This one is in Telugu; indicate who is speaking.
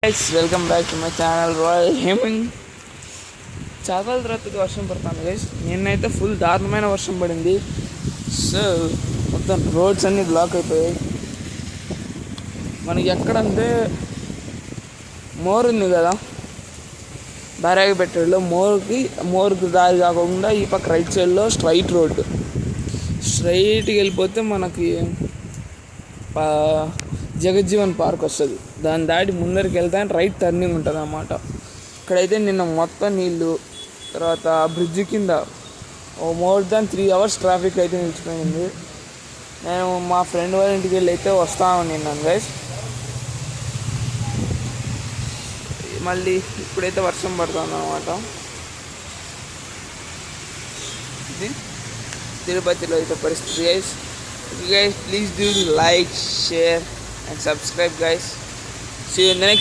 Speaker 1: Guys welcome back to my channel royal gaming. చాలా రోజుల తర్వాత వర్షం పడుతుంది గైస్. నిన్నైతే ఫుల్ దారుణమైన వర్షం పడింది. సో మొత్తం రోడ్స్ అన్నీ బ్లాక్ అయిపోయాయి. మనకి ఎక్కడంటే మోర్ ఉంది కదా, బారాగిపెట్టేలో మోర్కి దారి కాకుండా ఈ పక్క రైట్ సైడ్లో స్ట్రైట్గా వెళ్ళిపోతే మనకి జగజ్జీవన్ పార్క్ వస్తుంది. దాన్ని దాటి ముందరికి వెళ్తే రైట్ టర్నింగ్ ఉంటుంది అన్నమాట. ఇక్కడైతే నిన్న మొత్తం నీళ్ళు, తర్వాత బ్రిడ్జ్ కింద మోర్ దాన్ 3 hours ట్రాఫిక్ అయితే నిలిచిపోయింది. నేను మా ఫ్రెండ్ వాళ్ళ ఇంటికి వెళ్ళి అయితే వస్తాను నిన్నాను గైస్. మళ్ళీ ఇప్పుడైతే వర్షం పడుతుంది అన్నమాట. ఇది తిరుపతిలో అయితే పరిస్థితి guys. Guys, please do like, share and subscribe guys. See you in the next